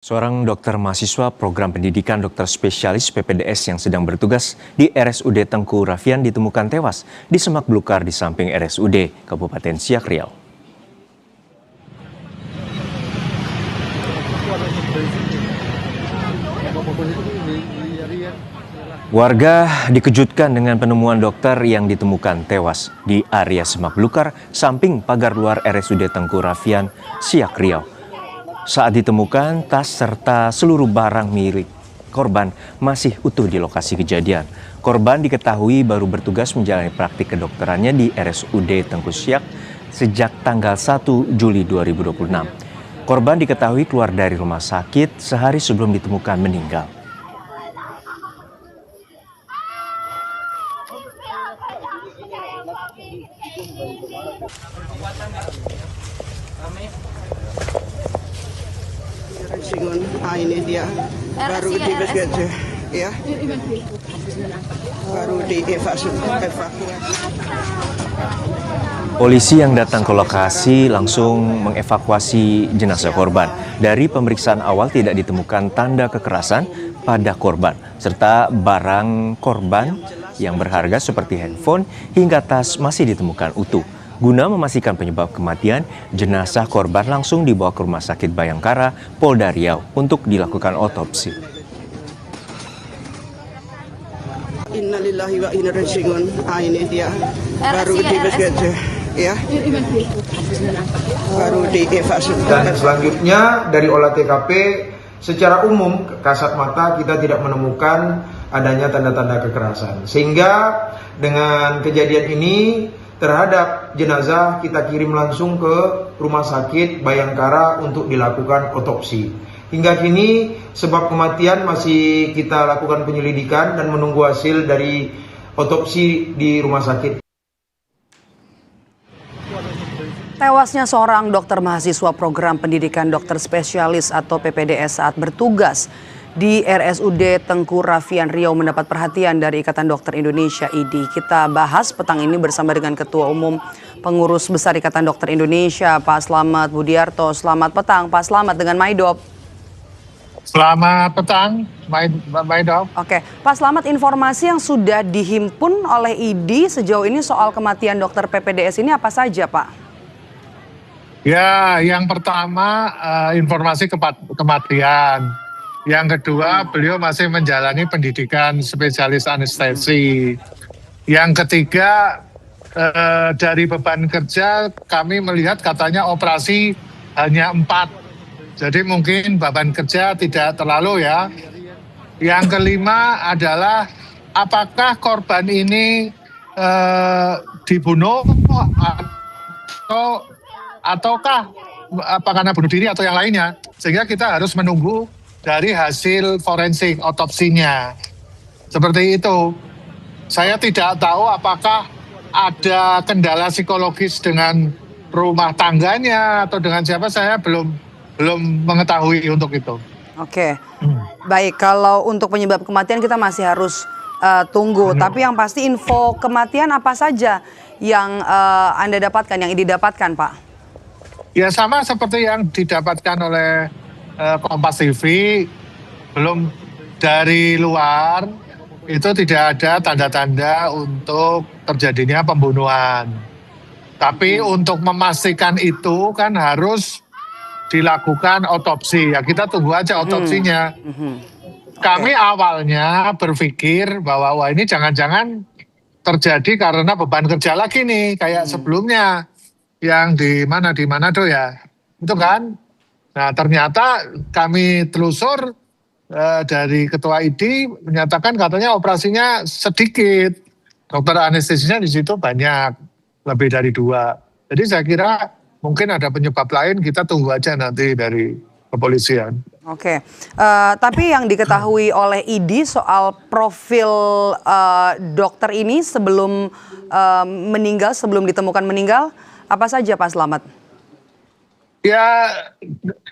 Seorang dokter mahasiswa program pendidikan dokter spesialis PPDS yang sedang bertugas di RSUD Tengku Rafian ditemukan tewas di semak belukar di samping RSUD Kabupaten Siak Riau. Warga dikejutkan dengan penemuan dokter yang ditemukan tewas di area semak belukar samping pagar luar RSUD Tengku Rafian, Siak Riau. Saat ditemukan, tas serta seluruh barang milik korban masih utuh di lokasi kejadian. Korban diketahui baru bertugas menjalani praktik kedokterannya di RSUD Tengku Siak sejak tanggal 1 Juli 2026. Korban diketahui keluar dari rumah sakit sehari sebelum ditemukan meninggal. Ini dia baru dievakuasi, ya, baru dievakuasi. Polisi yang datang ke lokasi langsung mengevakuasi jenazah korban. Dari pemeriksaan awal tidak ditemukan tanda kekerasan pada korban, serta barang korban yang berharga seperti handphone hingga tas masih ditemukan utuh. Guna memastikan penyebab kematian, jenazah korban langsung dibawa ke Rumah Sakit Bayangkara, Polda Riau untuk dilakukan otopsi. Innalillahi wa inna ilaihi raji'un. Ini dia baru dievakuasi, ya, baru dievakuasi. Dan selanjutnya dari olah TKP secara umum kasat mata kita tidak menemukan adanya tanda-tanda kekerasan. Sehingga dengan kejadian ini terhadap jenazah kita kirim langsung ke Rumah Sakit Bayangkara untuk dilakukan otopsi. Hingga kini sebab kematian masih kita lakukan penyelidikan dan menunggu hasil dari otopsi di rumah sakit. Tewasnya seorang dokter mahasiswa program pendidikan dokter spesialis atau PPDS saat bertugas di RSUD Tengku Rafian Riau mendapat perhatian dari Ikatan Dokter Indonesia (IDI). Kita bahas petang ini bersama dengan Ketua Umum Pengurus Besar Ikatan Dokter Indonesia, Pak Slamet Budiarto. Selamat petang, Pak Slamet dengan Maidop. Selamat petang, Maidop. Oke, Pak Slamet, informasi yang sudah dihimpun oleh IDI sejauh ini soal kematian dokter PPDS ini apa saja, Pak? Ya, yang pertama informasi kematian. Yang kedua, beliau masih menjalani pendidikan spesialis anestesi. Yang ketiga, dari beban kerja kami melihat katanya operasi hanya 4. Jadi mungkin beban kerja tidak terlalu ya. Yang kelima adalah apakah korban ini dibunuh ataukah apa karena bunuh diri atau yang lainnya. Sehingga kita harus menunggu dari hasil forensik otopsinya. Seperti itu. Saya tidak tahu apakah ada kendala psikologis dengan rumah tangganya atau dengan siapa, saya belum mengetahui untuk itu. Oke. Baik, kalau untuk penyebab kematian kita masih harus tunggu. Tapi yang pasti info kematian apa saja yang Anda dapatkan, yang didapatkan, Pak? Ya sama seperti yang didapatkan oleh Kompas TV, belum dari luar itu tidak ada tanda-tanda untuk terjadinya pembunuhan. Tapi untuk memastikan itu kan harus dilakukan otopsi. Ya kita tunggu aja otopsinya. Kami awalnya berpikir bahwa wah ini jangan-jangan terjadi karena beban kerja lagi nih kayak sebelumnya yang di Manado ya. Itu kan. Nah ternyata kami telusur dari Ketua IDI menyatakan katanya operasinya sedikit. Dokter anestesinya di situ banyak, lebih dari 2. Jadi saya kira mungkin ada penyebab lain, kita tunggu aja nanti dari kepolisian. Oke, tapi yang diketahui oleh IDI soal profil dokter ini sebelum meninggal, sebelum ditemukan meninggal, apa saja Pak Slamet? Ya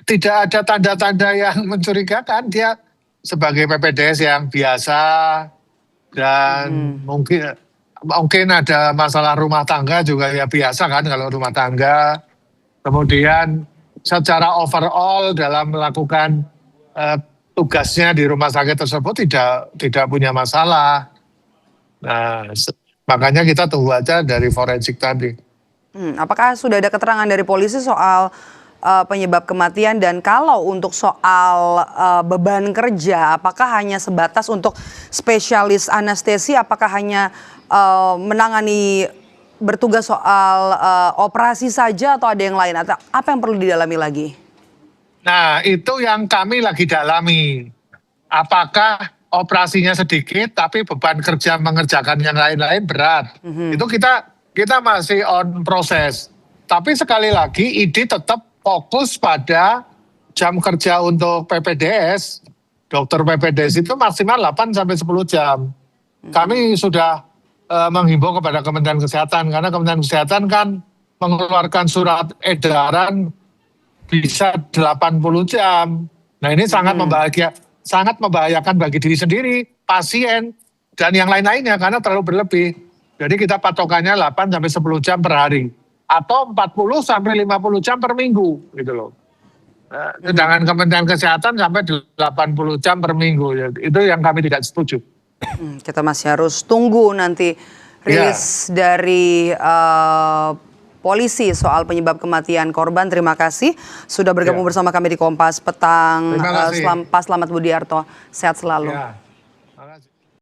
tidak ada tanda-tanda yang mencurigakan. Dia sebagai PPDS yang biasa dan mungkin ada masalah rumah tangga juga ya biasa kan kalau rumah tangga. Kemudian secara overall dalam melakukan tugasnya di rumah sakit tersebut tidak punya masalah. Nah, makanya kita tunggu aja dari forensik tadi. Apakah sudah ada keterangan dari polisi soal penyebab kematian, dan kalau untuk soal beban kerja, apakah hanya sebatas untuk spesialis anestesi, apakah hanya menangani bertugas soal operasi saja atau ada yang lain, atau apa yang perlu didalami lagi? Nah, itu yang kami lagi dalami. Apakah operasinya sedikit tapi beban kerja mengerjakan yang lain-lain berat? Itu kita masih on proses. Tapi sekali lagi ID tetap fokus pada jam kerja untuk PPDS. Dokter PPDS itu maksimal 8 sampai 10 jam. Kami sudah menghimbau kepada Kementerian Kesehatan, karena Kementerian Kesehatan kan mengeluarkan surat edaran bisa 80 jam. Nah, ini sangat membahayakan bagi diri sendiri, pasien, dan yang lain-lainnya karena terlalu berlebih. Jadi kita patokannya 8 sampai 10 jam per hari atau 40 sampai 50 jam per minggu gitu loh. Sedangkan Kementerian Kesehatan sampai 80 jam per minggu. Itu yang kami tidak setuju. Kita masih harus tunggu nanti rilis dari polisi soal penyebab kematian korban. Terima kasih sudah bergabung bersama kami di Kompas Petang. Terima kasih. Pak Slamet Budiarto, sehat selalu.